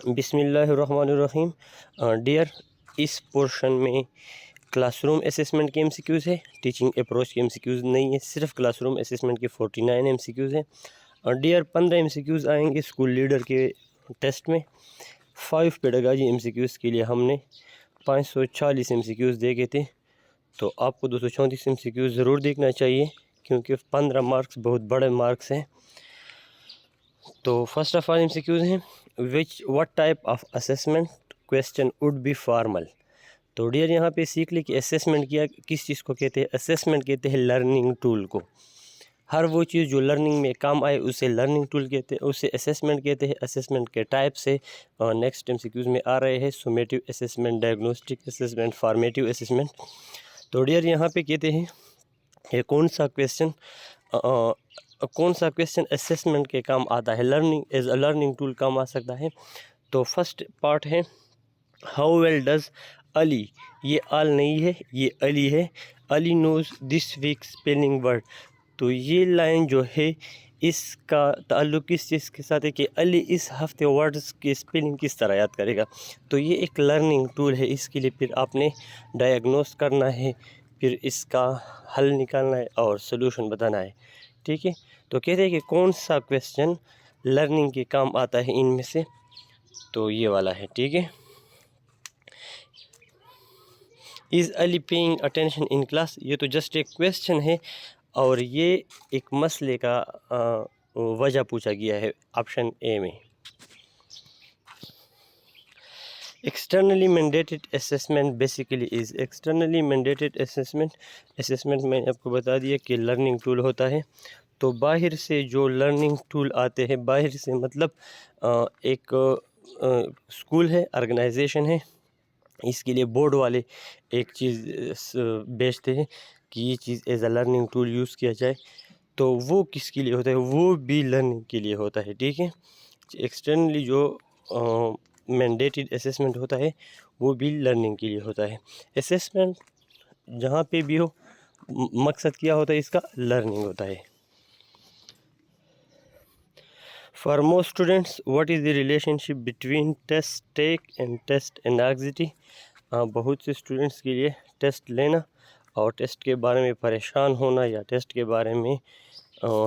بسم اللہ الرحمن الرحیم۔ ڈیئر، اس پورشن میں کلاس روم اسیسمنٹ کے MCQs ہے، ٹیچنگ اپروچ کے MCQs نہیں ہے، صرف کلاس روم اسیسمنٹ کے 49 MCQs ہیں۔ ڈیئر، 15 MCQs آئیں گے اسکول لیڈر کے ٹیسٹ میں۔ 5 پیڈاگاجی MCQs کے لیے ہم نے 540 MCQs دیکھے تھے، تو آپ کو 234 MCQs ضرور دیکھنا چاہیے کیونکہ 15 مارکس بہت بڑے مارکس ہیں۔ تو فرسٹ آف آل MCQs ہیں what type of assessment question would be formal۔ تو ڈیئر یہاں پہ سیکھ لیں کہ اسیسمنٹ کیا کس چیز کو کہتے ہیں۔ اسیسمنٹ کہتے ہیں لرننگ ٹول کو، ہر وہ چیز جو لرننگ میں کام آئے اسے لرننگ ٹول کہتے ہیں، اسے اسیسمنٹ کہتے ہیں۔ اسیسمنٹ کے ٹائپ سے نیکسٹ MCQs میں آ رہے ہیں، summative assessment, diagnostic assessment, formative assessment. تو ڈیئر یہاں پہ کہتے ہیں کہ کون سا کویسچن اسیسمنٹ کے کام آتا ہے، learning as a learning tool کام آ سکتا ہے۔ تو فرسٹ پارٹ ہے ہاؤ ویل ڈز علی، یہ آل نہیں ہے، یہ علی ہے، Ali knows this week spelling word. تو یہ لائن جو ہے اس کا تعلق کس چیز کے ساتھ ہے کہ علی اس ہفتے ورڈز کی اسپیلنگ کس طرح یاد کرے گا۔ تو یہ ایک لرننگ ٹول ہے، اس کے لیے پھر آپ نے ڈائگنوز کرنا ہے، پھر اس کا حل نکالنا ہے اور سلوشن بتانا ہے، ٹھیک ہے۔ تو کہتے ہیں کہ کون سا کویسچن لرننگ کے کام آتا ہے ان میں سے، تو یہ والا ہے، ٹھیک ہے۔ از علی پیئنگ اٹینشن ان کلاس، یہ تو جسٹ ایک کویسچن ہے اور یہ ایک مسئلے کا وجہ پوچھا گیا ہے آپشن اے میں۔ Externally mandated assessment basically is, externally mandated assessment میں نے آپ کو بتا دیا کہ لرننگ ٹول ہوتا ہے۔ تو باہر سے جو لرننگ ٹول آتے ہیں، باہر سے مطلب ایک اسکول ہے، آرگنائزیشن ہے، اس کے لیے بورڈ والے ایک چیز بیچتے ہیں کہ یہ چیز as a learning tool use کیا جائے، تو وہ کس کے لیے ہوتا ہے؟ وہ بھی لرننگ کے لیے ہوتا ہے، ٹھیک ہے۔ ایکسٹرنلی جو مینڈیٹڈ اسیسمنٹ ہوتا ہے وہ بھی لرننگ کے لیے ہوتا ہے۔ اسیسمنٹ جہاں پہ بھی ہو، مقصد کیا ہوتا ہے اس کا؟ لرننگ ہوتا ہے۔ For most students what is the relation ship between test take and test anxiety. بہت سے اسٹوڈنٹس کے لیے ٹیسٹ لینا اور ٹیسٹ کے بارے میں پریشان ہونا یا ٹیسٹ کے بارے میں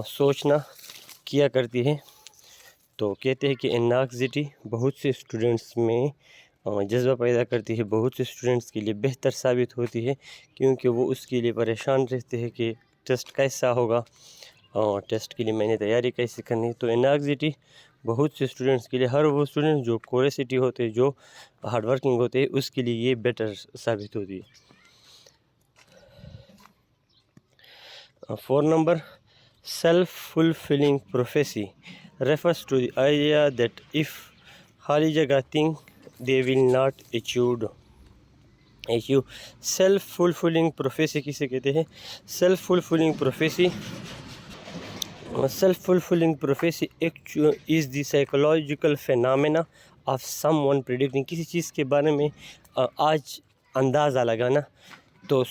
سوچنا کیا کرتی ہے۔ تو کہتے ہیں کہ انزائٹی بہت سے اسٹوڈنٹس میں جذبہ پیدا کرتی ہے، بہت سے اسٹوڈنٹس کے لیے بہتر ثابت ہوتی ہے کیونکہ وہ اس کے لیے پریشان رہتے ہیں کہ ٹیسٹ کیسا ہوگا، ٹیسٹ کے لیے میں نے تیاری کیسے کرنی ہے۔ تو انزائٹی بہت سے اسٹوڈنٹس کے لیے، ہر وہ اسٹوڈنٹ جو کیوریوسٹی ہوتے ہیں، جو ہارڈ ورکنگ ہوتے ہیں، اس کے لیے یہ بیٹر ثابت ہوتی ہے۔ 4 number, self fulfilling prophecy refers to the idea that if خالی جگہ think they will not achieve۔ Self fulfilling prophecy کسے کہتے ہیں؟ Self fulfilling prophecy is the psychological phenomena of someone predicting، کسی چیز کے بارے میں آج اندازہ لگانا۔ تو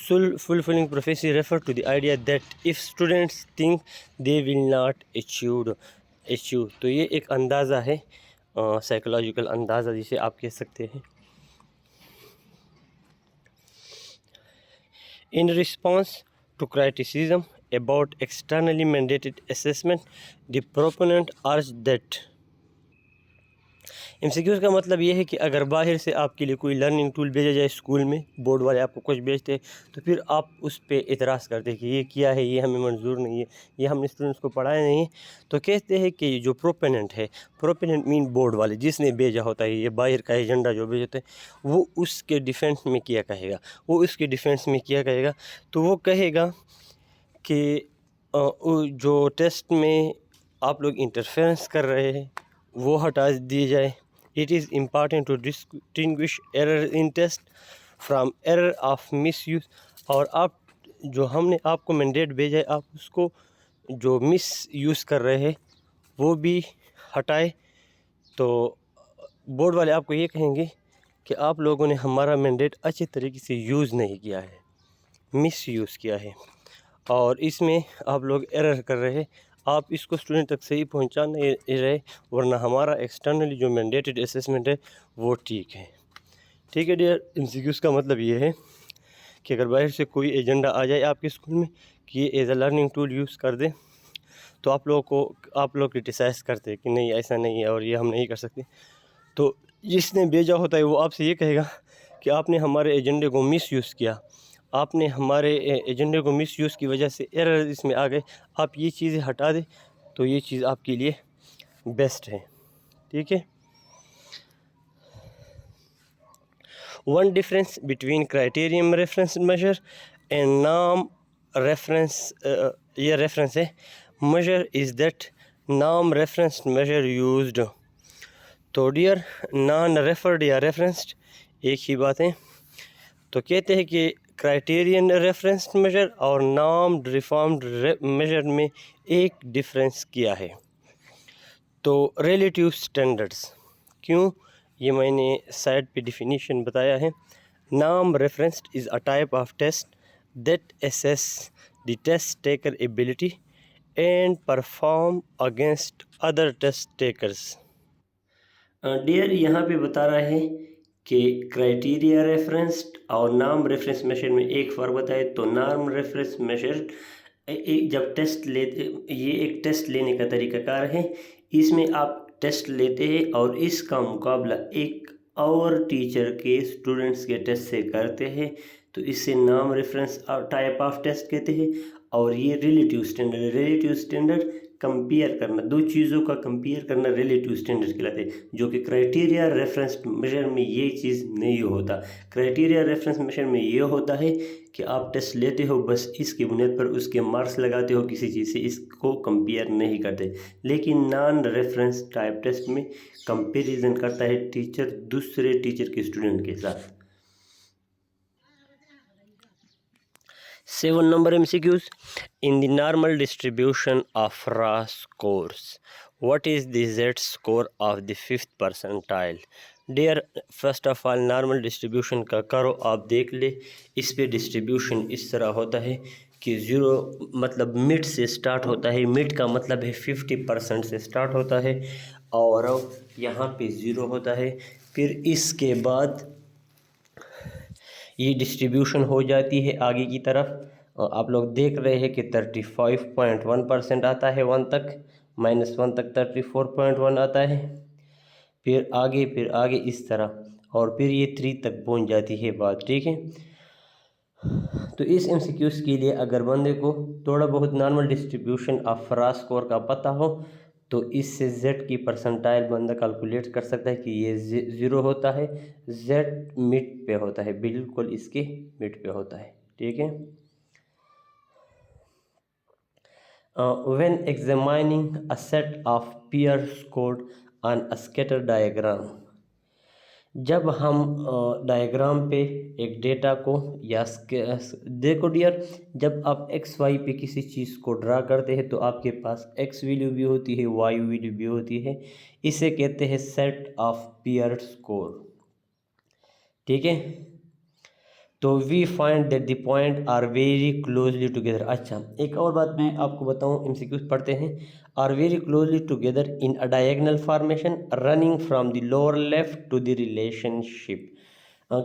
fulfilling prophecy refer to the idea that if students think they will not achieve، تو یہ ایک اندازہ ہے، سائیکولوجیکل اندازہ جسے آپ کہہ سکتے ہیں۔ In response to criticism about externally mandated assessment, the proponent urged that MCQs کا مطلب یہ ہے کہ اگر باہر سے آپ کے لیے کوئی لرننگ ٹول بھیجا جائے، اسکول میں بورڈ والے آپ کو کچھ بھیجتے ہیں تو پھر آپ اس پہ اعتراض کرتے ہیں کہ یہ کیا ہے، یہ ہمیں منظور نہیں ہے، یہ ہم نے اسٹوڈنٹس کو پڑھایا نہیں ہے۔ تو کہتے ہیں کہ جو پروپیننٹ ہے، پروپیننٹ مین بورڈ والے جس نے بھیجا ہوتا ہے، یہ باہر کا ایجنڈا جو بھیجتے ہیں، وہ اس کے ڈیفینس میں کیا کہے گا، تو وہ کہے گا کہ جو ٹیسٹ میں آپ لوگ انٹرفیرنس کر رہے ہیں وہ ہٹا دیے جائے۔ It is important to distinguish error in test from error of misuse، اور آپ جو ہم نے آپ کو مینڈیٹ بھیجا ہے، آپ اس کو جو مس یوز کر رہے ہیں وہ بھی ہٹائے۔ تو بورڈ والے آپ کو یہ کہیں گے کہ آپ لوگوں نے ہمارا مینڈیٹ اچھے طریقے سے یوز نہیں کیا ہے، مس یوز کیا ہے، اور اس میں آپ لوگ ایرر کر رہے ہیں، آپ اس کو اسٹوڈنٹ تک صحیح پہنچا نہیں رہے، ورنہ ہمارا ایکسٹرنلی جو مینڈیٹڈ اسیسمنٹ ہے وہ ٹھیک ہے. ٹھیک ہے ڈیئر، MCQs کا مطلب یہ ہے کہ اگر باہر سے کوئی ایجنڈا آ جائے آپ کے اسکول میں کہ یہ as a learning tool use کر دیں، تو آپ لوگ کرٹیسائز کرتے کہ نہیں ایسا نہیں ہے اور یہ ہم نہیں کر سکتے. تو جس نے بھیجا ہوتا ہے وہ آپ سے یہ کہے گا کہ آپ نے ہمارے ایجنڈے کو مس یوز کیا، آپ نے ہمارے ایجنڈے کو مس یوز کی وجہ سے ایرر اس میں آ گئے، آپ یہ چیزیں ہٹا دیں تو یہ چیز آپ کے لیے بیسٹ ہے. ٹھیک ہے. One difference between criterion reference measure and norm reference measure is that norm referenced measure used. تو ڈیئر نان ریفرڈ یا ریفرنسڈ ایک ہی بات ہے. تو کہتے ہیں کہ کرائٹیرین ریفرنسڈ میجر اور نام ریفارمڈ میجر میں ایک ڈفرینس کیا ہے. تو ریلیٹیو سٹینڈرڈز کیوں، یہ میں نے سائڈ پہ ڈیفینیشن بتایا ہے. نام referenced is a type of test that assess the test taker ability and perform against other test takers. Dear یہاں پہ بتا رہا ہے کہ کرائٹیریا ریفرنسڈ اور نام ریفرنس میشر میں ایک فرق بتائے. تو نام ریفرنس میشر جب ٹیسٹ لیتے، یہ ایک ٹیسٹ لینے کا طریقہ کار ہے. اس میں آپ ٹیسٹ لیتے ہیں اور اس کا مقابلہ ایک اور ٹیچر کے اسٹوڈنٹس کے ٹیسٹ سے کرتے ہیں، تو اس سے نام ریفرنس ٹائپ آف ٹیسٹ کہتے ہیں. اور یہ ریلیٹیو اسٹینڈرڈ کمپیئر کرنا، دو چیزوں کا کمپیئر کرنا ریلیٹیو اسٹینڈرڈ کہلاتے ہیں، جو کہ کرائٹیریا ریفرنس میجر میں یہ چیز نہیں ہوتا. کرائٹیریا ریفرنس میجر میں یہ ہوتا ہے کہ آپ ٹیسٹ لیتے ہو، بس اس کی بنیاد پر اس کے مارکس لگاتے ہو، کسی چیز سے اس کو کمپیئر نہیں کرتے. لیکن نان ریفرنس ٹائپ ٹیسٹ میں کمپیریزن کرتا ہے ٹیچر دوسرے ٹیچر کے اسٹوڈنٹ کے ساتھ. 7 number MCQs. In the normal distribution of raw scores, what is the Z score of the 5th percentile? Dear, first of all normal distribution کا کرو آپ دیکھ لے. اس پہ ڈسٹریبیوشن اس طرح ہوتا ہے کہ 0 مطلب مڈ سے سٹارٹ ہوتا ہے، مڈ کا مطلب ہے 50% سے سٹارٹ ہوتا ہے، اور یہاں پہ 0 ہوتا ہے. پھر اس کے بعد یہ ڈسٹریبیوشن ہو جاتی ہے آگے کی طرف. آپ لوگ دیکھ رہے ہیں کہ 35.1% آتا ہے 1 تک، -1 تک 34.1 آتا ہے، پھر آگے اس طرح، اور پھر یہ 3 تک پہنچ جاتی ہے بات. ٹھیک ہے. تو اس MCQs کے لیے اگر بندے کو تھوڑا بہت normal distribution of raw score کا پتہ ہو تو اس سے Z کی پرسنٹائل بندہ کیلکولیٹ کر سکتا ہے کہ یہ 0 ہوتا ہے، Z مڈ پہ ہوتا ہے، بالکل اس کے مڈ پہ ہوتا ہے. ٹھیک ہے. When examining a set of peer scored on a scatter diagram، جب ہم ڈائیگرام پہ ایک ڈیٹا کو یا دیکھو ڈیئر، جب آپ ایکس وائی پہ کسی چیز کو ڈرا کرتے ہیں تو آپ کے پاس ایکس ویلیو بھی ہوتی ہے، وائی ویلیو بھی ہوتی ہے. اسے کہتے ہیں سیٹ آف پیئر اسکور. ٹھیک ہے. تو we find that the point are very closely together. اچھا ایک اور بات میں آپ کو بتاؤں، MCQs پڑھتے ہیں. Are very closely together in a diagonal formation running from the lower left to the relationship.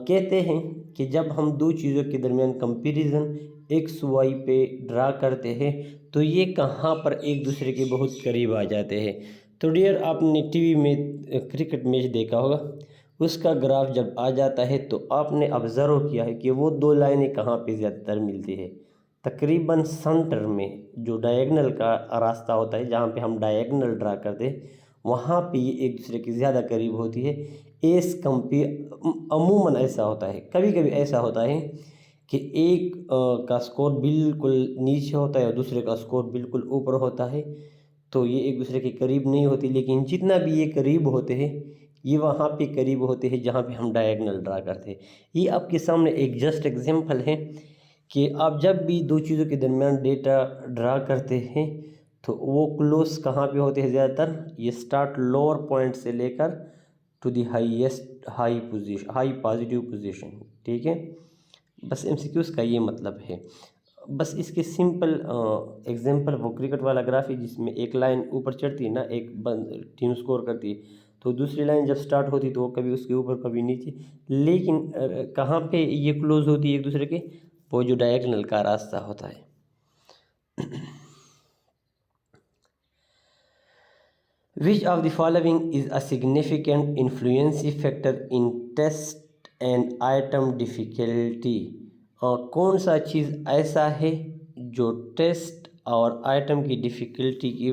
کہتے ہیں کہ جب ہم دو چیزوں کے درمیان کمپیریزن ایکس وائی پہ ڈرا کرتے ہیں تو یہ کہاں پر ایک دوسرے کے بہت قریب آ جاتے ہیں. تو ڈیئر آپ نے ٹی وی میں کرکٹ میچ دیکھا ہوگا، اس کا گراف جب آ جاتا ہے تو آپ نے آبزرو کیا ہے کہ وہ دو لائنیں کہاں پہ زیادہ تر ملتی ہے. تقریباً سنٹر میں جو ڈائیگنل کا راستہ ہوتا ہے، جہاں پہ ہم ڈائیگنل ڈرا کرتے ہیں، وہاں پہ یہ ایک دوسرے کے زیادہ قریب ہوتی ہے. عموماً ایسا ہوتا ہے، کبھی کبھی ایسا ہوتا ہے کہ ایک کا سکور بالکل نیچے ہوتا ہے اور دوسرے کا سکور بالکل اوپر ہوتا ہے، تو یہ ایک دوسرے کے قریب نہیں ہوتی. لیکن جتنا بھی یہ قریب ہوتے ہیں یہ وہاں پہ قریب ہوتے ہیں جہاں پہ ہم ڈائیگنل ڈرا کرتے ہیں. یہ آپ کے سامنے ایک جسٹ ایگزامپل ہے کہ آپ جب بھی دو چیزوں کے درمیان ڈیٹا ڈرا کرتے ہیں تو وہ کلوز کہاں پہ ہوتے ہیں زیادہ تر؟ یہ سٹارٹ لوور پوائنٹ سے لے کر to the high positive position. ٹھیک ہے. بس MCQs کا یہ مطلب ہے. بس اس کے سمپل ایگزامپل وہ کرکٹ والا گراف ہے جس میں ایک لائن اوپر چڑھتی ہے نا، ایک ٹیم سکور کرتی ہے، تو دوسری لائن جب سٹارٹ ہوتی ہے تو وہ کبھی اس کے اوپر کبھی نیچے، لیکن کہاں پہ یہ کلوز ہوتی ہے ایک دوسرے کے؟ وہ جو ڈائیگنل کا راستہ ہوتا ہے۔ Which of the following is a significant influencing factor in test and item difficulty؟ کون سا چیز ایسا ہے جو ٹیسٹ اور آئٹم کی ڈیفیکلٹی کی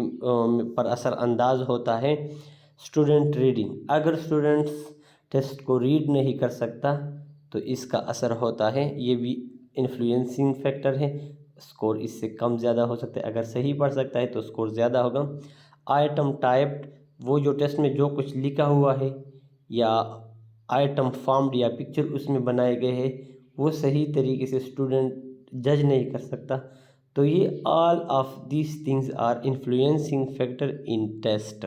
پر اثر انداز ہوتا ہے؟ اسٹوڈنٹ ریڈنگ، اگر اسٹوڈنٹس ٹیسٹ کو ریڈ نہیں کر سکتا تو اس کا اثر ہوتا ہے، یہ بھی انفلوئنسنگ فیکٹر ہے، اسکور اس سے کم زیادہ ہو سکتا ہے، اگر صحیح پڑھ سکتا ہے تو اسکور زیادہ ہوگا۔ آئٹم ٹائپڈ، وہ جو ٹیسٹ میں جو کچھ لکھا ہوا ہے یا آئٹم فارمڈ یا پکچر اس میں بنائے گئے ہیں وہ صحیح طریقے سے اسٹوڈنٹ جج نہیں کر سکتا، تو یہ all of these things are influencing factor in test,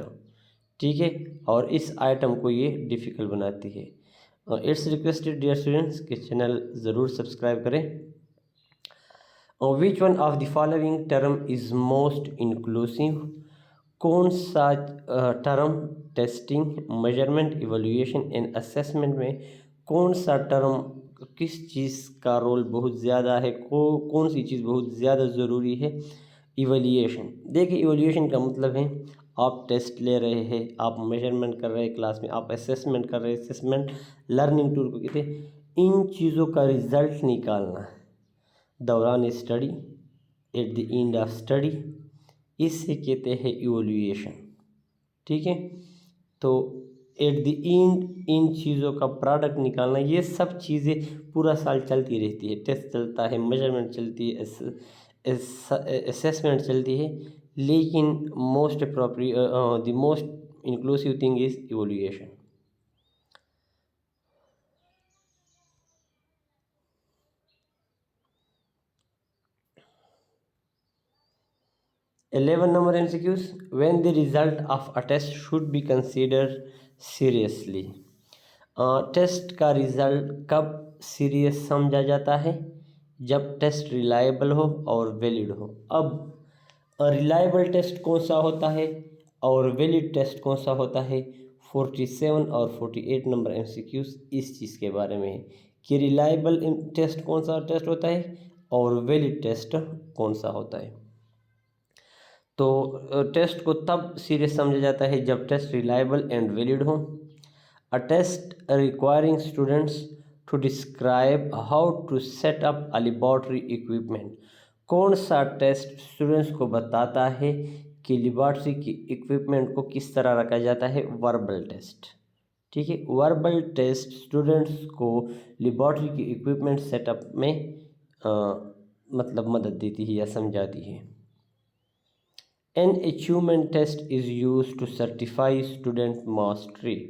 ٹھیک ہے، اور اس آئٹم کو یہ ڈیفیکلٹ بناتی ہے۔ اٹس ریکویسٹڈ ڈیئر اسٹوڈنٹس کہ چینل ضرور سبسکرائب کریں۔ Which one of the following term is most inclusive? کون سا term testing, measurement, evaluation and assessment میں کون سا ٹرم، کس چیز کا رول بہت زیادہ ہے، کون سی چیز بہت زیادہ ضروری ہے؟ ایویلیویشن۔ دیکھیں ایویلیویشن کا مطلب ہے آپ ٹیسٹ لے رہے ہیں، آپ میجرمنٹ کر رہے ہیں کلاس میں، آپ اسیسمنٹ کر رہے ہیں، اسیسمنٹ لرننگ ٹول کو کہتے ہیں، ان چیزوں کا رزلٹ نکالنا دوران study, at the end of study, اس سے کہتے ہیں ایویلیویشن، ٹھیک ہے۔ تو ایٹ دی اینڈ ان چیزوں کا پروڈکٹ نکالنا، یہ سب چیزیں پورا سال چلتی رہتی ہے، ٹیسٹ چلتا ہے، میجرمنٹ چلتی ہے، اسیسمنٹ چلتی ہے، لیکن most the most inclusive thing is evaluation. Eleven number MCQs. When the result of a test should be considered seriously؟ Test کا رزلٹ کب سیریس سمجھا جاتا ہے؟ جب ٹیسٹ ریلائبل ہو اور ویلڈ ہو۔ اب ریلائبل ٹیسٹ کون سا ہوتا ہے اور ویلڈ ٹیسٹ کون سا ہوتا ہے؟ 47 اور 48 نمبر MCQs اس چیز کے بارے میں ہے کہ ریلائبل ٹیسٹ کون سا ٹیسٹ ہوتا ہے اور ویلڈ ٹیسٹ کون سا ہوتا ہے۔ تو ٹیسٹ کو تب سیریس سمجھا جاتا ہے جب test reliable and valid who. A test requiring students to describe how to set up a laboratory equipment۔ کون سا ٹیسٹ اسٹوڈنٹس کو بتاتا ہے کہ لیبارٹری کی اکوپمنٹ کو کس طرح رکھا جاتا ہے؟ وربل ٹیسٹ، ٹھیک ہے۔ وربل ٹیسٹ اسٹوڈنٹس کو لیبارٹری کی اکوپمنٹ سیٹ اپ میں مطلب مدد دیتی ہے یا سمجھاتی ہے۔ An achievement test is used to certify student mastery۔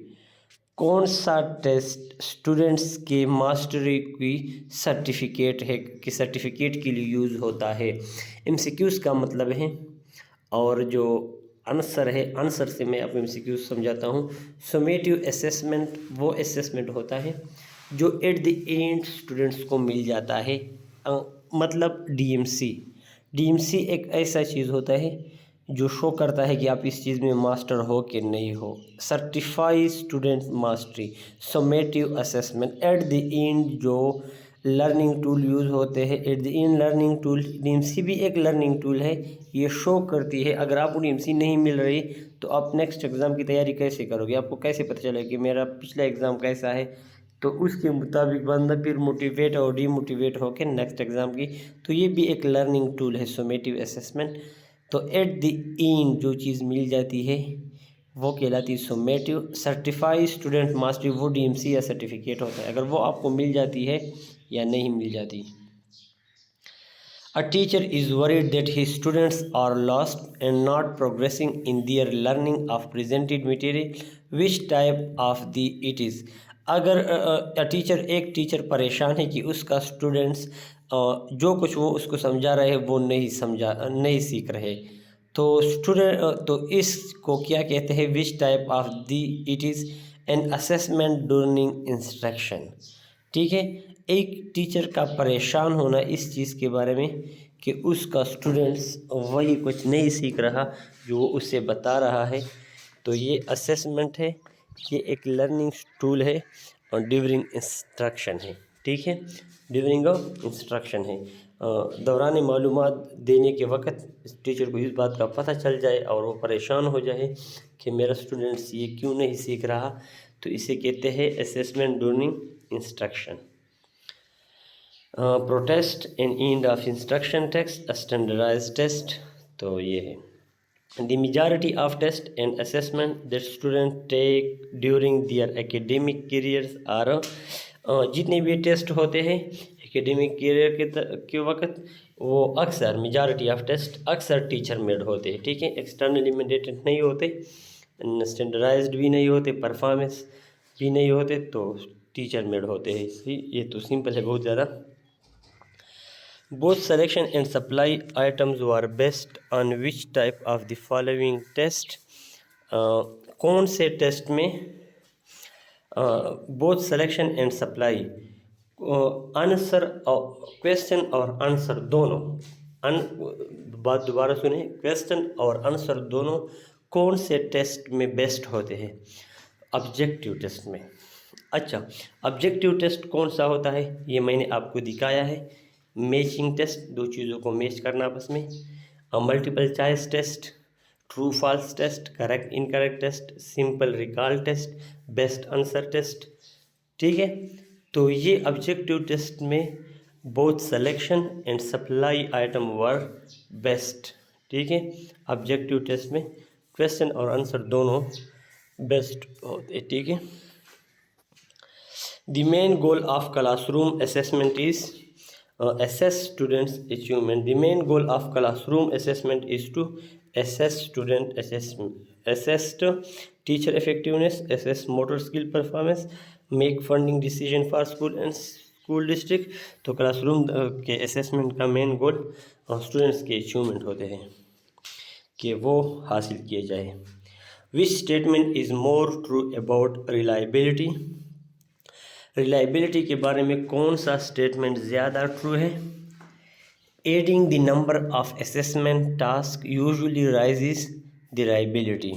کون سا ٹیسٹ اسٹوڈنٹس کے ماسٹری کی سرٹیفکیٹ ہے کہ سرٹیفکیٹ کے لیے یوز ہوتا ہے؟ MCQs کا مطلب ہے، اور جو آنسر ہے، آنسر سے میں آپ MCQs سمجھاتا ہوں۔ سمیٹیو اسیسمنٹ وہ اسیسمنٹ ہوتا ہے جو ایٹ دی اینڈ اسٹوڈنٹس کو مل جاتا ہے، مطلب DMC ایک ایسا چیز ہوتا ہے جو شو کرتا ہے کہ آپ اس چیز میں ماسٹر ہو کہ نہیں ہو۔ Certify student mastery, summative assessment, at the end جو لرننگ ٹول یوز ہوتے ہیں، at the end learning tool, DMC بھی ایک لرننگ ٹول ہے، یہ شو کرتی ہے اگر آپ کو DMC نہیں مل رہی تو آپ نیکسٹ ایگزام کی تیاری کیسے کرو گے؟ آپ کو کیسے پتہ چلے کہ میرا پچھلا ایگزام کیسا ہے؟ تو اس کے مطابق بندہ پھر موٹیویٹ اور ڈی موٹیویٹ ہو کے نیکسٹ ایگزام کی، تو یہ بھی ایک لرننگ ٹول ہے سمیٹیو اسیسمنٹ۔ تو ایٹ دی اینڈ جو چیز مل جاتی ہے وہ کہلاتی ہے سمیٹیو۔ سرٹیفائی اسٹوڈنٹ ماسٹری وہ DMC یا سرٹیفکیٹ ہوتا ہے اگر وہ آپ کو مل جاتی ہے یا نہیں مل جاتی۔ A teacher is worried that his students are lost and not progressing in their learning of presented material. Which type of the it is؟ اگر ایک ٹیچر پریشان ہے کہ اس کا اسٹوڈنٹس جو کچھ وہ اس کو سمجھا رہے وہ نہیں سیکھ رہے، تو اس کو کیا کہتے ہیں؟ which type of the it is an assessment during instruction۔ ٹھیک ہے، ایک ٹیچر کا پریشان ہونا اس چیز کے بارے میں کہ اس کا اسٹوڈنٹس وہی کچھ نہیں سیکھ رہا جو وہ اس سے بتا رہا ہے، تو یہ اسیسمنٹ ہے، یہ ایک لرننگ ٹول ہے اور ڈیورنگ انسٹرکشن ہے. ٹھیک ہے، ڈیورنگ انسٹرکشن ہے، دوران معلومات دینے کے وقت ٹیچر کو اس بات کا پتہ چل جائے اور وہ پریشان ہو جائے کہ میرا اسٹوڈنٹس یہ کیوں نہیں سیکھ رہا، تو اسے کہتے ہیں assessment during instruction. Pretest and end of instruction text standardised test. تو یہ ہے the majority of tests and assessment that students take during their academic careers are جتنے بھی ٹیسٹ ہوتے ہیں اکیڈیمک کیریئر کے وقت وہ اکثر میجارٹی آف ٹیسٹ اکثر ٹیچر میڈ ہوتے ہیں. ٹھیک ہے، ایکسٹرنلی مینڈیٹڈ نہیں ہوتے، اسٹینڈرڈائزڈ بھی نہیں ہوتے، پرفارمنس بھی نہیں ہوتے، تو ٹیچر میڈ ہوتے ہیں. یہ تو سمپل ہے بہت زیادہ. Both selection and supply items were based on which type of the following test. کون سے ٹیسٹ میں both selection and supply answer question اور آنسر دونوں بات دوبارہ سنیں، کویسچن اور آنسر دونوں کون سے ٹیسٹ میں بیسٹ ہوتے ہیں؟ آبجیکٹیو ٹیسٹ میں. اچھا، آبجیکٹیو ٹیسٹ کون سا ہوتا ہے یہ میں نے آپ کو دکھایا ہے. میچنگ ٹیسٹ، دو چیزوں کو میچ کرنا آپس میں. Multiple choice test, true false test, correct incorrect test, simple recall test, best answer test. ٹھیک ہے، تو یہ آبجیکٹیو ٹیسٹ میں both selection and supply item are best. ٹھیک ہے، آبجیکٹیو ٹیسٹ میں کویسچن اور آنسر دونوں بیسٹ ہوتے. ٹھیک ہے. The main goal of classroom assessment is assess students achievement. The main goal of classroom assessment is to assess student assess teacher effectiveness, assess motor skill performance, make funding decision for school and school district. تو class room کے assessment کا مین گول students کے achievement ہوتے ہیں کہ وہ حاصل کیے جائے. which statement is more true about reliability. Reliability کے بارے میں کون سا اسٹیٹمنٹ زیادہ ٹرو ہے؟ Adding the number of assessment task usually raises the reliability.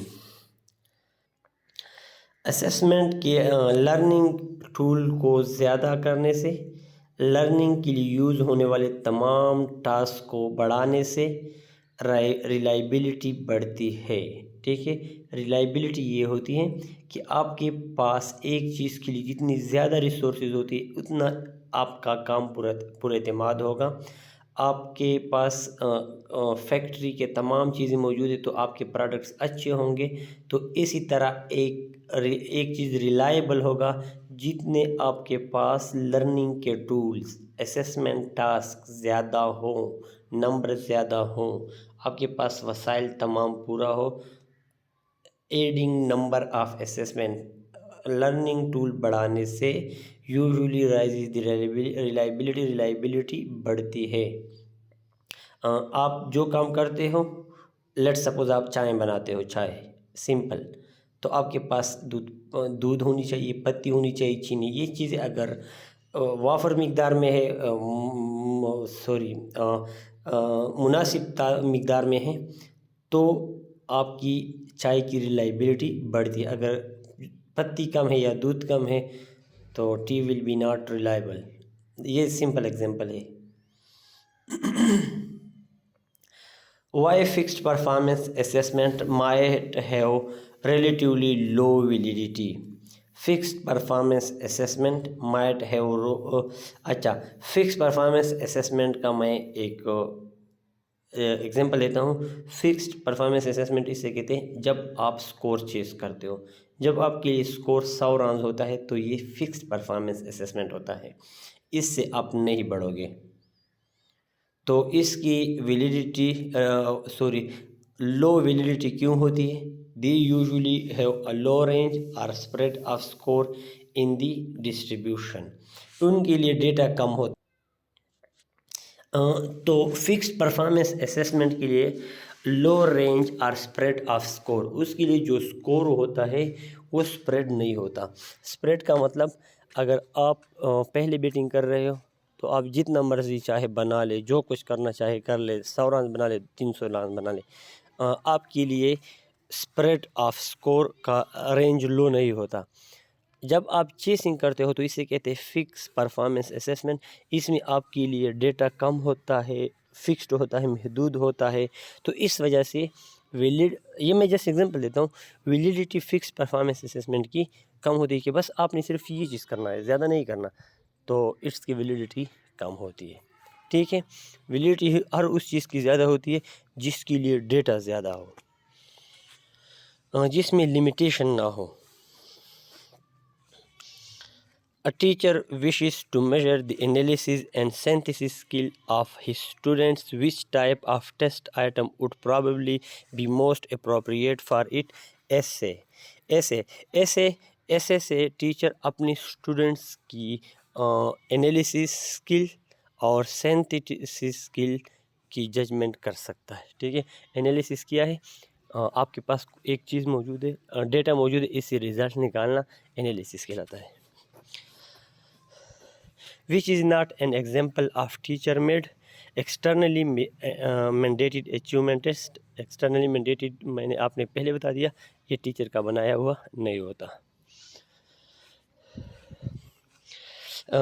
Assessment کے لرننگ ٹول کو زیادہ کرنے سے، لرننگ کے لیے یوز ہونے والے تمام ٹاسک کو بڑھانے سے ریلائبلٹی بڑھتی ہے. ٹھیک ہے، ریلائبلٹی یہ ہوتی ہے کہ آپ کے پاس ایک چیز کے لیے جتنی زیادہ ریسورسز ہوتی ہے اتنا آپ کا کام پر اعتماد ہوگا. آپ کے پاس فیکٹری کے تمام چیزیں موجود ہیں تو آپ کے پروڈکٹس اچھے ہوں گے. تو اسی طرح ایک چیز ریلائبل ہوگا جتنے آپ کے پاس لرننگ کے ٹولز، اسیسمنٹ ٹاسک زیادہ ہوں، نمبر زیادہ ہوں، آپ کے پاس وسائل تمام پورا ہو. Adding number of assessment learning tool بڑھانے سے یوزلی رائزز دی ریلائبلٹی بڑھتی ہے. آپ جو کام کرتے ہو، لیٹ سپوز آپ چائے بناتے ہو، چائے سمپل، تو آپ کے پاس دودھ ہونی چاہیے، پتی ہونی چاہیے، چینی. یہ چیزیں اگر وافر مقدار میں ہے مناسب مقدار میں ہے تو آپ کی چائے کی ریلائبلٹی بڑھتی ہے. اگر پتی کم ہے یا دودھ کم ہے تو tea will be not reliable. یہ سمپل ایگزامپل ہے. Why fixed performance assessment might have relatively low validity. Fixed performance assessment might have fix performance assessment کا میں ایک ایگزامپل لیتا ہوں. فکسڈ پرفارمنس اسیسمنٹ اسے کہتے ہیں جب آپ سکور چیز کرتے ہو. جب آپ کے لیے سکور 100 رانز ہوتا ہے تو یہ فکسڈ پرفارمنس اسیسمنٹ ہوتا ہے، اس سے آپ نہیں بڑھو گے. تو اس کی ویلیڈیٹی لو ویلیڈیٹی کیوں ہوتی ہے؟ They usually have a low range اور spread of score in the distribution. ان کے لیے ڈیٹا کم ہوتا. تو فکسڈ پرفارمنس اسیسمنٹ کے لیے لو رینج اور اسپریڈ آف سکور، اس کے لیے جو سکور ہوتا ہے وہ اسپریڈ نہیں ہوتا. اسپریڈ کا مطلب اگر آپ پہلے بیٹنگ کر رہے ہو تو آپ جتنا مرضی چاہے بنا لے، جو کچھ کرنا چاہے کر لے، 100 رن بنا لے، 300 رن بنا لے، آپ کے لیے اسپریڈ آف سکور کا رینج لو نہیں ہوتا۔ جب آپ چیسنگ کرتے ہو تو اسے کہتے ہیں فکس پرفارمنس اسیسمنٹ۔ اس میں آپ کے لیے ڈیٹا کم ہوتا ہے، فکسڈ ہوتا ہے، محدود ہوتا ہے، تو اس وجہ سے یہ میں جیسے ایگزامپل دیتا ہوں، ویلیڈیٹی فکس پرفارمنس اسیسمنٹ کی کم ہوتی ہے کہ بس آپ نے صرف یہ چیز کرنا ہے، زیادہ نہیں کرنا، تو اس کی ویلیڈیٹی کم ہوتی ہے۔ ٹھیک ہے، ویلیڈیٹی ہر اس چیز کی زیادہ ہوتی ہے جس کے لیے ڈیٹا زیادہ ہو، جس میں لمیٹیشن نہ ہو۔ A teacher wishes to measure the analysis and synthesis skill of his students. Which type of test item would probably be most appropriate for it? ایسے سے ٹیچر اپنی اسٹوڈنٹس کی انالیسس اسکل اور synthesis skill کی judgment کر سکتا ہے۔ ٹھیک ہے، انالیسس کیا ہے؟ آپ کے پاس ایک چیز موجود ہے، ڈیٹا موجود ہے، اس سے ریزلٹ نکالنا انالیسس کہلاتا ہے۔ Which is not an example of teacher made externally mandated achievement test. Externally mandated میں نے آپ نے پہلے بتا دیا، یہ ٹیچر کا بنایا ہوا نہیں ہوتا۔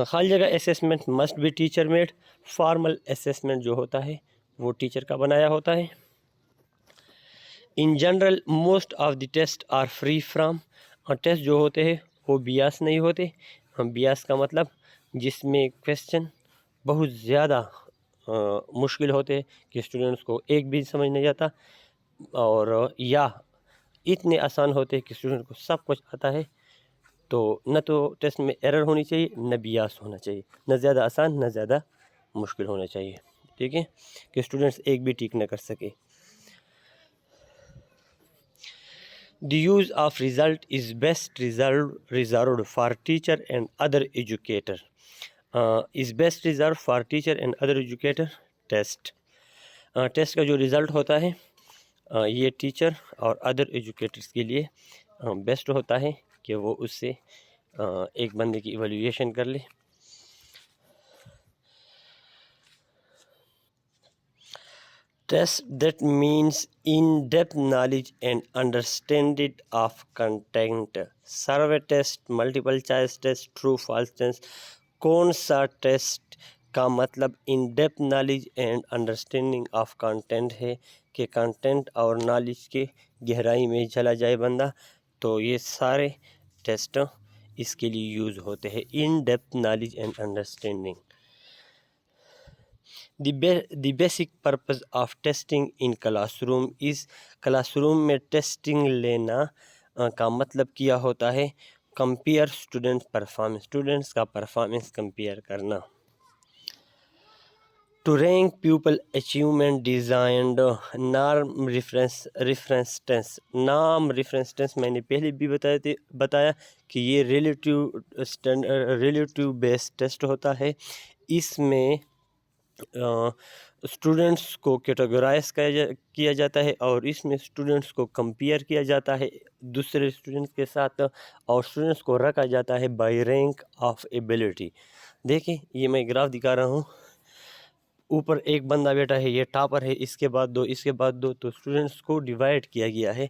خالی جگہ assessment must be teacher made, formal assessment جو ہوتا ہے وہ ٹیچر کا بنایا ہوتا ہے۔ In general most of the test are free from, test جو ہوتے ہیں وہ بیاس نہیں ہوتے۔ بیاس کا مطلب جس میں کویسچن بہت زیادہ مشکل ہوتے کہ اسٹوڈنٹس کو ایک بھی سمجھ نہیں آتا، اور یا اتنے آسان ہوتے کہ اسٹوڈنٹ کو سب کچھ آتا ہے، تو نہ تو ٹیسٹ میں ایرر ہونی چاہیے، نہ بیاس ہونا چاہیے، نہ زیادہ آسان نہ زیادہ مشکل ہونا چاہیے۔ ٹھیک ہے، کہ اسٹوڈنٹس ایک بھی ٹیک نہ کر سکے۔ The use of result is best reserved for teacher and other educator. Is best reserved for teacher and other educator. Test کا جو رزلٹ ہوتا ہے یہ ٹیچر اور ادر ایجوکیٹرس کے لیے بیسٹ ہوتا ہے کہ وہ اس سے ایک بندے کی ایویلویشن کر لے۔ Test that means in-depth knowledge and understanding of content. Survey test, multiple choice test, true false test. کون سا ٹیسٹ کا مطلب ان depth knowledge and understanding of content ہے کہ کنٹینٹ اور نالج کے گہرائی میں چلا جائے بندہ، تو یہ سارے ٹیسٹ اس کے لیے یوز ہوتے ہیں، in depth knowledge and understanding. The basic purpose of testing in class room is, class room میں ٹیسٹنگ لینا کا مطلب کیا ہوتا ہے کمپیئر اسٹوڈنٹ پرفارمنس، اسٹوڈنٹس کا پرفارمنس کمپیئر کرنا۔ To rank people achievement designed norm reference test. Norm reference test میں نے پہلے بھی بتایا کہ یہ ریلیٹیو بیسڈ ٹیسٹ ہوتا ہے۔ اس میں اسٹوڈنٹس کو کیٹیگرائز کیا جاتا ہے اور اس میں اسٹوڈنٹس کو کمپیئر کیا جاتا ہے دوسرے اسٹوڈنٹس کے ساتھ، اور اسٹوڈنٹس کو رکھا جاتا ہے بائی رینک آف ایبلٹی۔ دیکھیں یہ میں گراف دکھا رہا ہوں، اوپر ایک بندہ بیٹا ہے، یہ ٹاپر ہے، اس کے بعد دو، اس کے بعد دو، تو اسٹوڈنٹس کو ڈیوائڈ کیا گیا ہے۔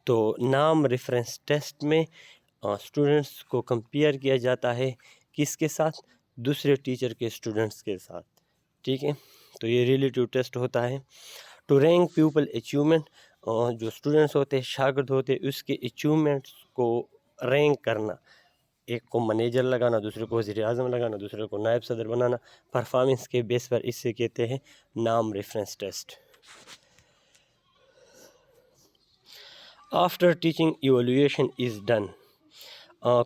تو نام ریفرنس ٹیسٹ میں اسٹوڈنٹس کو کمپیئر کیا جاتا ہے کس کے ساتھ؟ دوسرے ٹیچر کے اسٹوڈنٹس کے ساتھ۔ ٹھیک ہے، تو یہ ریلیٹیو ٹیسٹ ہوتا ہے۔ ٹو رینک پیپل اچیومنٹ، جو اسٹوڈنٹس ہوتے ہیں، شاگرد ہوتے ہیں، اس کے اچیومنٹس کو رینک کرنا، ایک کو منیجر لگانا، دوسرے کو وزیر اعظم لگانا، دوسرے کو نائب صدر بنانا، پرفارمنس کے بیس پر، اس سے کہتے ہیں نام reference test. After teaching evaluation is done,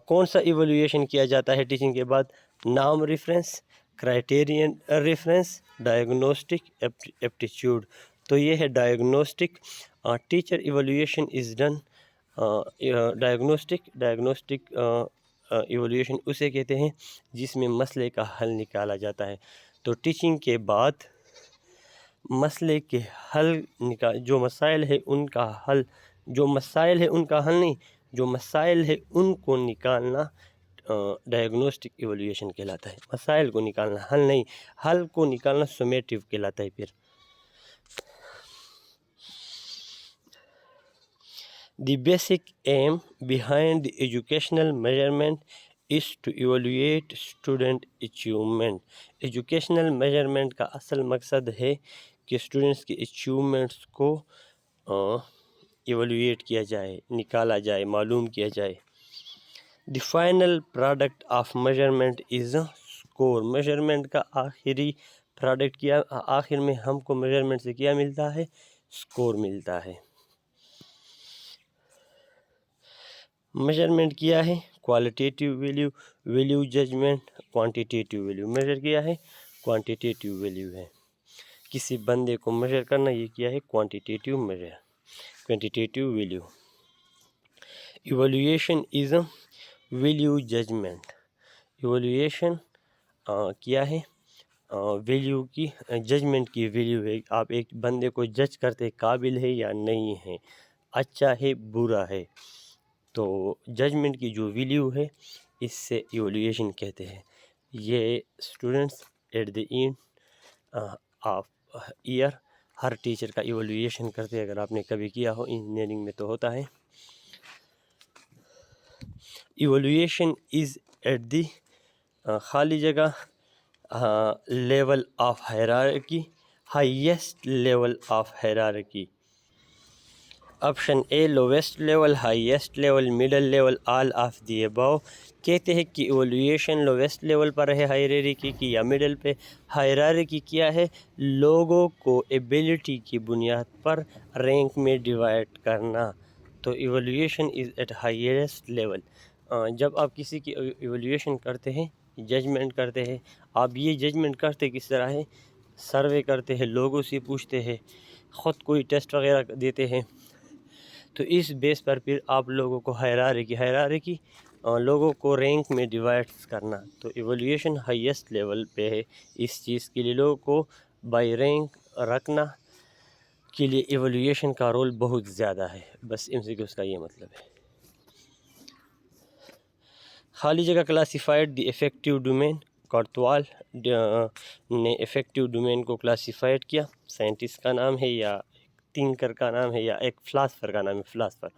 کون سا ایویلویشن کیا جاتا ہے ٹیچنگ کے بعد؟ نام reference, criterion reference, diagnostic, aptitude. تو یہ ہے diagnostic. Teacher evaluation is done, diagnostic evaluation اسے کہتے ہیں جس میں مسئلے کا حل نکالا جاتا ہے۔ تو ٹیچنگ کے بعد مسئلے کے حل جو مسائل ہے ان کا حل، جو مسائل ہے ان کا حل نہیں، جو مسائل ہے ان کو نکالنا ڈائگنوسٹک ایویلویشن کہلاتا ہے. مسائل کو نکالنا، حل نہیں، حل کو نکالنا سمیٹیو کہلاتا ہے. پھر The basic aim behind the educational measurement is to evaluate student achievement. Educational measurement کا اصل مقصد ہے کہ اسٹوڈنٹس کی اچیومنٹس کو ایویلویٹ کیا جائے، نکالا جائے، معلوم کیا جائے. The final product of measurement is a score. Measurement کا آخری پروڈکٹ کیا، آخر میں ہم کو میجرمنٹ سے کیا ملتا ہے؟ سکور ملتا ہے. میجرمنٹ کیا ہے؟ Qualitative value, value judgment, quantitative value. Measure کیا ہے؟ کوانٹیٹیو ویلیو ہے. کسی بندے کو میجر کرنا، یہ کیا ہے؟ Quantitative measure, quantitative value. Evaluation is a value judgment. Evaluation کیا ہے؟ ویلیو کی، ججمنٹ کی ویلیو ہے. آپ ایک بندے کو جج کرتے قابل ہے یا نہیں ہے، اچھا ہے برا ہے. تو ججمنٹ کی جو ویلیو ہے اس سے ایویلویشن کہتے ہیں. یہ students at the end of year ہر ٹیچر کا ایویلویشن کرتے ہیں. اگر آپ نے کبھی کیا ہو، انجینئرنگ میں تو ہوتا ہے. ایویلویشن از ایٹ دی خالی جگہ level of hierarchy, highest level of hierarchy. Option A lowest level, highest level, middle level, all of the above. کہتے ہیں کہ ایویلویشن لویسٹ لیول پر ہے ہائرارکی کی یا مڈل پہ. ہائرارکی کیا ہے؟ لوگوں کو ایبیلٹی کی بنیاد پر رینک میں ڈیوائڈ کرنا. تو evaluation is at highest level. جب آپ کسی کی ایویلویشن کرتے ہیں، ججمنٹ کرتے ہیں، آپ یہ ججمنٹ کرتے کس طرح ہے؟ سروے کرتے ہیں، لوگوں سے پوچھتے ہیں، خود کوئی ٹیسٹ وغیرہ دیتے ہیں. تو اس بیس پر پھر آپ لوگوں کو ہائرارکی لوگوں کو رینک میں ڈیوائڈ کرنا. تو ایویلویشن ہائیسٹ لیول پہ ہے. اس چیز کے لیے لوگوں کو بائی رینک رکھنا کے لیے ایویلویشن کا رول بہت زیادہ ہے. بس اس کا یہ مطلب ہے. خالی جگہ کلاسیفائڈ دی افیکٹو ڈومین. کارتوال نے افیکٹو ڈومین کو کلاسیفائڈ کیا. سائنٹسٹ کا نام ہے یا تھنکر کا نام ہے یا ایک فلاسفر کا نام ہے؟ Philosopher.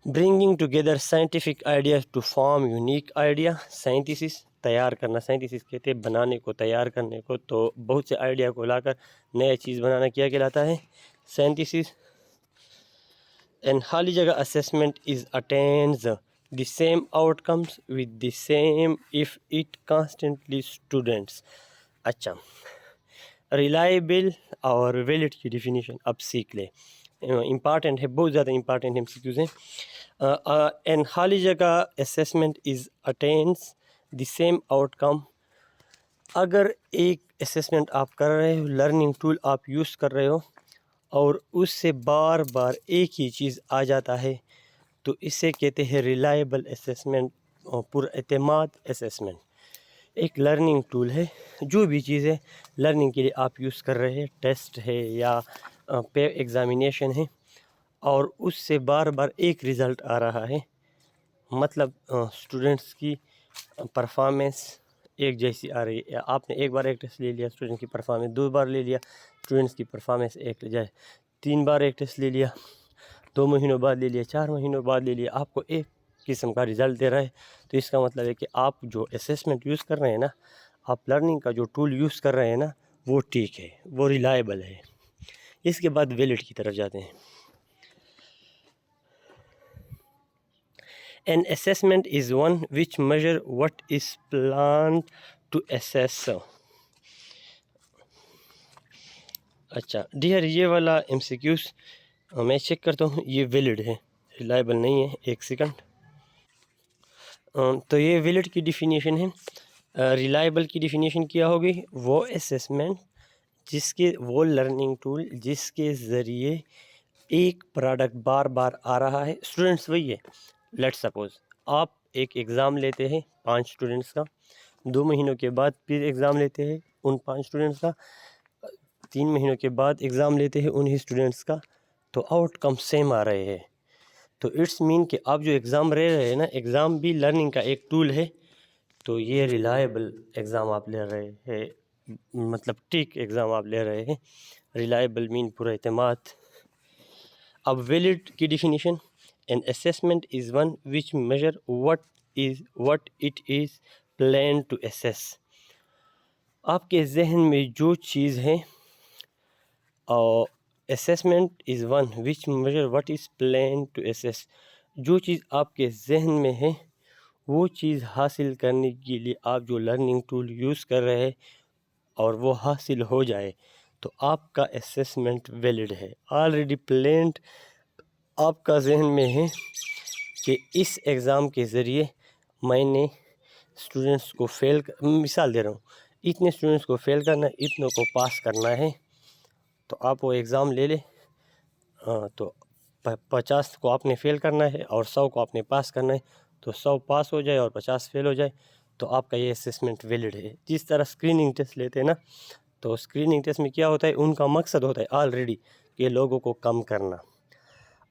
Bringing together scientific ideas to form unique idea. Scientist تیار کرنا، سائنٹسٹ کہتے ہیں بنانے کو، تیار کرنے کو. تو بہت سے آئیڈیا کو لا کر نیا چیز بنانا کیا کہلاتا ہے؟ سائنٹسٹ. اینڈ خالی جگہ assessment is attains the same outcomes with the same if it constantly students. اچھا، ریلائبل اور ویلڈ کی ڈیفینیشن اب سیکھ لیں. امپارٹنٹ ہے، بہت زیادہ امپارٹنٹ ایم سی کیوز ہیں. اینڈ خالی جگہ assessment is attains the same outcome. اگر ایک اسیسمنٹ آپ کر رہے ہو، لرننگ ٹول آپ یوز کر رہے ہو، اور اس سے بار بار ایک ہی چیز آ جاتا ہے، تو اسے کہتے ہیں ریلائبل اسیسمنٹ، پر اعتماد اسیسمنٹ. ایک لرننگ ٹول ہے، جو بھی چیز ہے لرننگ کے لیے آپ یوز کر رہے ہیں، ٹیسٹ ہے یا پے ایگزامینیشن ہے، اور اس سے بار بار ایک رزلٹ آ رہا ہے، مطلب اسٹوڈنٹس کی پرفارمنس ایک جیسی آ رہی ہے. آپ نے ایک بار ایک ٹیسٹ لے لیا، اسٹوڈنٹ کی پرفارمنس 2 بار لے لیا، اسٹوڈنٹس کی پرفارمنس ایک جائے، 3 بار ایک ٹیسٹ لے لیا، 2 مہینوں بعد لے لیا، 4 مہینوں بعد لے لیا، آپ کو ایک قسم کا رزلٹ دے رہا ہے. تو اس کا مطلب ہے کہ آپ جو اسیسمنٹ یوز کر رہے ہیں نا، آپ لرننگ کا جو ٹول یوز کر رہے ہیں نا، وہ ٹھیک ہے، وہ ریلائبل ہے. اس کے بعد ویلڈ کی طرف جاتے ہیں. An assessment is one which measure what is planned to assess. اچھا ڈیئر، یہ والا ایم سی کیوز میں چیک کرتا ہوں، یہ ویلڈ ہے، ریلائبل نہیں ہے. ایک سیکنڈ. تو یہ ویلڈ کی ڈیفینیشن ہے. ریلائبل کی ڈیفینیشن کیا ہوگی؟ وہ اسیسمنٹ جس کے، وہ لرننگ ٹول جس کے ذریعے ایک پروڈکٹ بار بار آ رہا ہے. اسٹوڈنٹس وہی ہے. لیٹ سپوز آپ ایک ایگزام لیتے ہیں 5 اسٹوڈنٹس کا، 2 مہینوں کے بعد پھر ایگزام لیتے ہیں ان 5 اسٹوڈنٹس کا، 3 مہینوں کے بعد ایگزام لیتے ہیں انہی اسٹوڈنٹس کا، تو آؤٹ کم سیم آ رہے ہیں. تو اٹس مین کہ آپ جو ایگزام لے رہے ہیں نا، ایگزام بھی لرننگ کا ایک ٹول ہے. تو یہ ریلائبل ایگزام آپ لے رہے ہیں، مطلب ٹھیک ایگزام آپ لے رہے ہیں. ریلائبل مین پورا اعتماد. اب ویلڈ کی definition: an assessment is one which measure what it is planned to assess. آپ کے ذہن میں جو چیز ہے، assessment is one which measure what is planned to assess. جو چیز آپ کے ذہن میں ہے وہ چیز حاصل کرنے کے لیے آپ جو لرننگ ٹول یوز کر رہے ہیں اور وہ حاصل ہو جائے تو آپ کا اسیسمنٹ ویلڈ ہے. آلریڈی پلانڈ آپ کا ذہن میں ہے کہ اس ایگزام کے ذریعے میں نے اسٹوڈنٹس کو مثال دے رہا ہوں، اتنے اسٹوڈنٹس کو فیل کرنا ہے، اتنوں کو پاس کرنا ہے. تو آپ وہ ایگزام لے لیں، تو 50 کو آپ نے فیل کرنا ہے اور 100 کو آپ نے پاس کرنا ہے. تو 100 پاس ہو جائے اور 50 فیل ہو جائے تو آپ کا یہ اسیسمنٹ ویلڈ ہے. جس طرح اسکریننگ ٹیسٹ لیتے ہیں نا، تو اسکریننگ ٹیسٹ میں کیا ہوتا ہے، ان کا مقصد ہوتا ہے آلریڈی کہ لوگوں کو کم کرنا.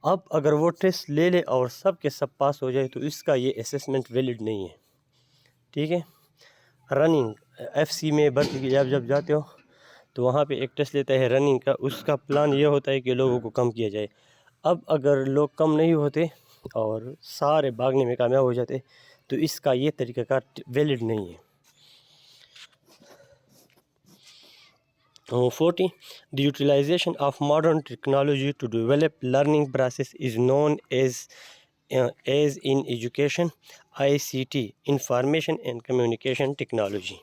اب اگر وہ ٹیسٹ لے لے اور سب کے سب پاس ہو جائے تو اس کا یہ اسیسمنٹ ویلڈ نہیں ہے. ٹھیک ہے. رننگ FC میں بھرتی کی جب جاتے ہو تو وہاں پہ ایک ٹیسٹ لیتا ہے رننگ کا. اس کا پلان یہ ہوتا ہے کہ لوگوں کو کم کیا جائے. اب اگر لوگ کم نہیں ہوتے اور سارے بھاگنے میں کامیاب ہو جاتے تو اس کا یہ طریقہ کار ویلڈ نہیں ہے. 40. The utilization of modern technology to develop learning process is known as in education ICT, information and communication technology.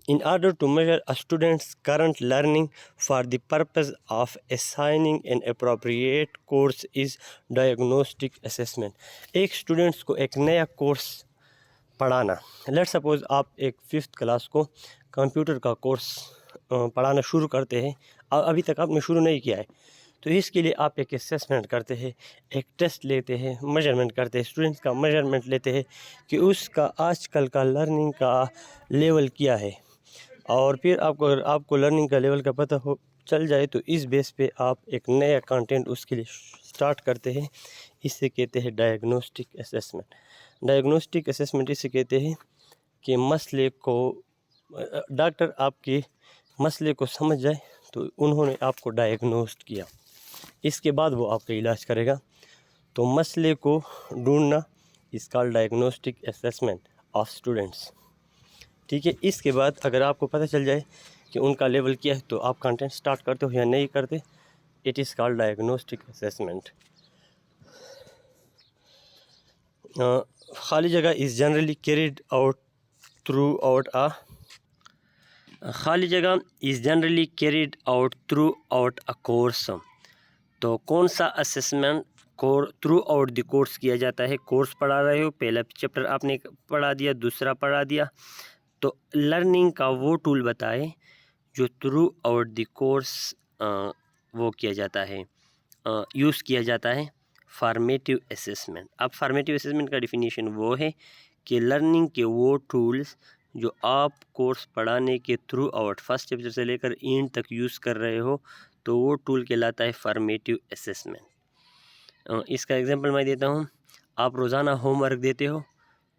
In order to measure a student's current learning for the purpose of assigning an appropriate course is diagnostic assessment. ایک students کو ایک نیا course پڑھانا. Let suppose آپ ایک 5th class کو computer کا course پڑھانا شروع کرتے ہیں، ابھی تک آپ نے شروع نہیں کیا ہے. تو اس کے لیے آپ ایک اسیسمنٹ کرتے ہیں، ایک ٹیسٹ لیتے ہیں، میجرمنٹ کرتے ہیں، اسٹوڈنٹس کا میجرمنٹ لیتے ہیں کہ اس کا آج کل کا لرننگ کا لیول کیا ہے. اور پھر آپ کو لرننگ کا لیول کا پتہ چل جائے تو اس بیس پہ آپ ایک نیا کانٹینٹ اس کے لیے سٹارٹ کرتے ہیں. اس سے کہتے ہیں ڈائگنوسٹک اسیسمنٹ. ڈائگنوسٹک اسیسمنٹ اسے کہتے ہیں کہ مسئلے کو ڈاکٹر آپ کے مسئلے کو سمجھ جائے تو انہوں نے آپ کو ڈائگنوسٹ کیا، اس کے بعد وہ آپ کا علاج کرے گا. تو مسئلے کو ڈھونڈنا اس کا ڈائگنوسٹک اسیسمنٹ آف اسٹوڈنٹس. ٹھیک ہے. اس کے بعد اگر آپ کو پتہ چل جائے کہ ان کا لیول کیا ہے تو آپ کنٹینٹ سٹارٹ کرتے ہو یا نہیں کرتے. It is called diagnostic assessment. خالی جگہ is generally carried out through out خالی جگہ is generally carried out through out a course. تو کون سا assessment through out the course کیا جاتا ہے؟ کورس پڑھا رہے ہو، پہلا چیپٹر آپ نے پڑھا دیا، دوسرا پڑھا دیا، تو لرننگ کا وہ ٹول بتائے جو تھرو آؤٹ دی کورس وہ کیا جاتا ہے، یوز کیا جاتا ہے. Formative assessment. اب فارمیٹیو اسیسمنٹ کا ڈیفینیشن وہ ہے کہ لرننگ کے وہ ٹولز جو آپ کورس پڑھانے کے تھرو آؤٹ فرسٹ چیپٹر سے لے کر اینڈ تک یوز کر رہے ہو تو وہ ٹول کہلاتا ہے فارمیٹیو اسیسمنٹ. اس کا ایگزامپل میں دیتا ہوں. آپ روزانہ ہوم ورک دیتے ہو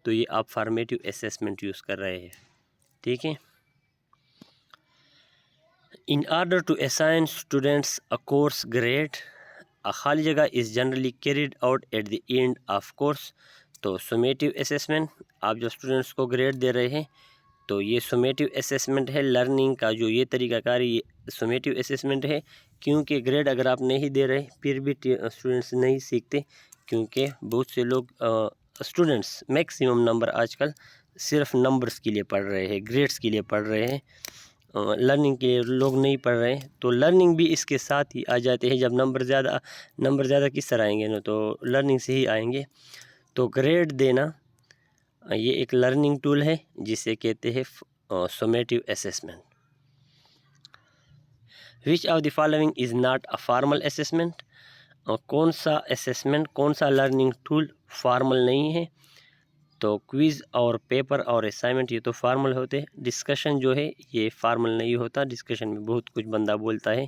تو یہ آپ فارمیٹیو اسیسمنٹ یوز کر رہے ہیں. ٹھیک ہے. In order to assign students a course grade, a خالی جگہ is generally carried out at the end of course. تو سمیٹیو اسیسمنٹ، آپ جو اسٹوڈنٹس کو گریڈ دے رہے ہیں تو یہ سمیٹیو اسیسمنٹ ہے. لرننگ کا جو یہ طریقہ کار یہ سمیٹیو اسیسمنٹ ہے، کیونکہ گریڈ اگر آپ نہیں دے رہے پھر بھی اسٹوڈنٹس نہیں سیکھتے، کیونکہ بہت سے لوگ اسٹوڈنٹس میکسیمم نمبر آج کل صرف نمبرز کے لیے پڑھ رہے ہیں، گریڈس کے لیے پڑھ رہے ہیں، لرننگ کے لوگ نہیں پڑھ رہے ہیں. تو لرننگ بھی اس کے ساتھ ہی آ جاتے ہیں. جب نمبر زیادہ کس طرح آئیں گے نا، تو لرننگ سے ہی آئیں گے. تو گریڈ دینا یہ ایک لرننگ ٹول ہے جسے کہتے ہیں summative assessment. Which of the following is not a formal assessment. کون سا اسیسمنٹ، کون سا لرننگ ٹول فارمل نہیں ہے؟ تو کوئز اور پیپر اور اسائنمنٹ یہ تو فارمل ہوتے ہیں. ڈسکشن جو ہے یہ فارمل نہیں ہوتا. ڈسکشن میں بہت کچھ بندہ بولتا ہے،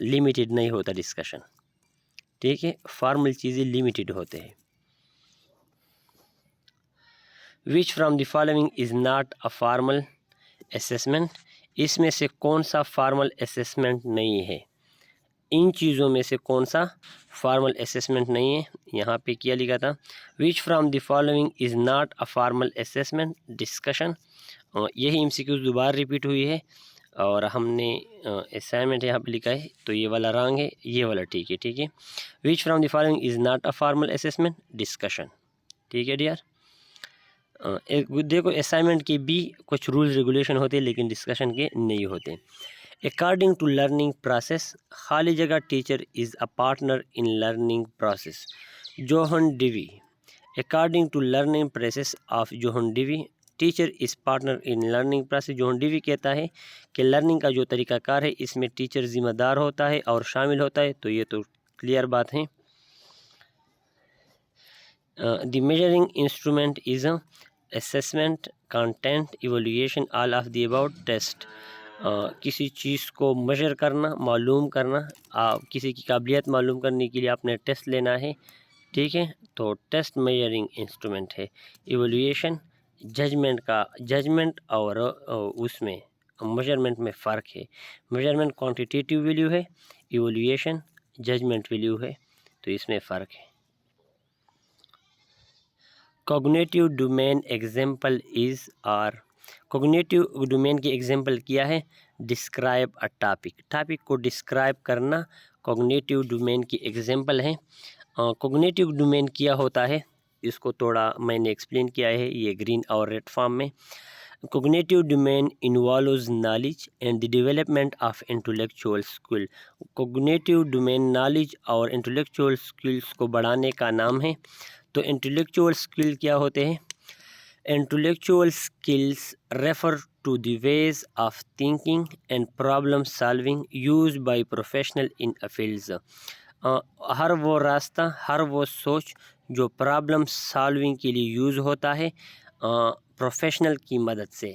لیمیٹڈ نہیں ہوتا ڈسکشن. ٹھیک ہے، فارمل چیزیں لمیٹڈ ہوتے ہیں. Which from the following is not a formal assessment, اس میں سے کون سا فارمل اسیسمنٹ نہیں ہے؟ ان چیزوں میں سے کون سا فارمل اسیسمنٹ نہیں ہے؟ یہاں پہ کیا لکھا تھا، which from the following is not a formal assessment discussion. یہی ایم سی کیوز دوبارہ ریپیٹ ہوئی ہے اور ہم نے اسائنمنٹ یہاں پہ لکھا ہے تو یہ والا رانگ ہے، یہ والا ٹھیک ہے. ٹھیک ہے، which from the following is not a formal assessment discussion. ٹھیک ہے ڈیئر، دیکھو اسائنمنٹ کے بھی کچھ رولز ریگولیشن ہوتے ہیں لیکن ڈسکشن کے نہیں ہوتے. اکارڈنگ ٹو لرننگ پروسیس، خالی جگہ teacher is a partner in learning process. John Dewey. According to learning process of John Dewey, teacher is partner in learning process. John Dewey کہتا ہے کہ لرننگ کا جو طریقہ کار ہے اس میں ٹیچر ذمہ دار ہوتا ہے اور شامل ہوتا ہے، تو یہ تو کلیئر بات ہے. The measuring instrument is assessment content evaluation all of the about test. کسی چیز کو میجر کرنا، معلوم کرنا، کسی کی قابلیت معلوم کرنے کے لیے آپ نے ٹیسٹ لینا ہے. ٹھیک ہے، تو ٹیسٹ میجرنگ انسٹرومنٹ ہے. ایویلویشن ججمنٹ اور اس میں میجرمنٹ میں فرق ہے. میجرمنٹ کوانٹیٹیو ویلیو ہے، ایویلویشن ججمنٹ ویلیو ہے، تو اس میں فرق ہے. Cognitive domain example is are. Cognitive domain کی ایگزامپل کیا ہے؟ Describe a topic. ٹاپک کو ڈسکرائب کرنا کوگنیٹیو ڈومین کی ایگزامپل ہے. کوگنیٹیو ڈومین کیا ہوتا ہے اس کو تھوڑا میں نے ایکسپلین کیا ہے یہ گرین اور ریڈ فارم میں. Cognitive domain involves knowledge and the development of intellectual skill. Cognitive domain knowledge اور انٹلیکچوئل اسکلس کو بڑھانے کا نام ہے. تو انٹلیکچوئل اسکل کیا ہوتے ہیں؟ Intellectual skills refer to the ways of thinking and problem solving use by professional in fields. ہر وہ راستہ، ہر وہ سوچ جو پرابلم سالونگ کے لیے یوز ہوتا ہے پروفیشنل کی مدد سے،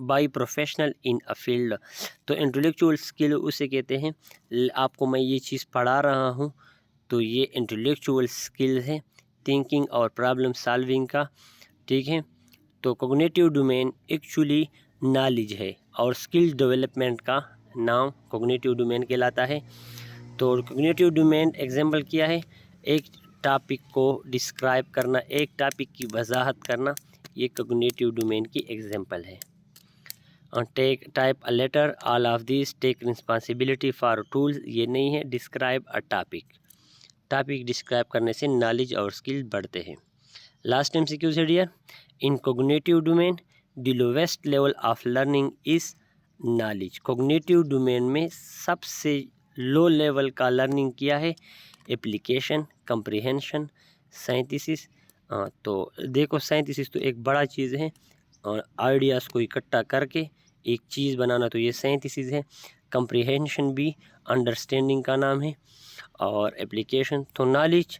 by professional in a field. تو انٹلیکچوئل اسکل اسے کہتے ہیں. آپ کو میں یہ چیز پڑھا رہا ہوں تو یہ انٹلیکچوئل اسکل ہے تھنکنگ اور پرابلم سالونگ کا. ٹھیک ہے، تو کوگنیٹیو ڈومین ایکچولی نالج ہے اور اسکل ڈیولپمنٹ کا نام کوگنیٹیو ڈومین کہلاتا ہے. تو کوگنیٹیو ڈومین ایگزامپل کیا ہے؟ ایک ٹاپک کو ڈسکرائب کرنا، ایک ٹاپک کی وضاحت کرنا، یہ کوگنیٹیو ڈومین کی ایگزامپل ہے. Type a letter, all of these take responsibility for tools, یہ نہیں ہے. Describe a topic, topic describe کرنے سے نالج اور اسکل بڑھتے ہیں. لاسٹ ٹائم سے کیوں سے dear, in cognitive domain the lowest level of learning is knowledge. Cognitive domain میں سب سے لو لیول کا لرننگ کیا ہے؟ Application, comprehension, synthesis. تو دیکھو سائنتھسس تو ایک بڑا چیز ہے اور آئیڈیاز کو اکٹھا کر کے ایک چیز بنانا، تو یہ سائنتھسس ہے. کمپریہنشن بھی انڈرسٹینڈنگ کا نام ہے اور اپلیکیشن تو نالج،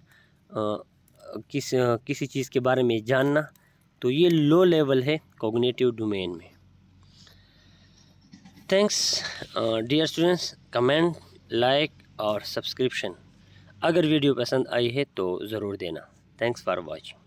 کسی چیز کے بارے میں جاننا، تو یہ لو لیول ہے کوگنیٹیو ڈومین میں. Thanks dear students. Comment, like اور سبسکرپشن اگر ویڈیو پسند آئی ہے تو ضرور دینا. Thanks for watching.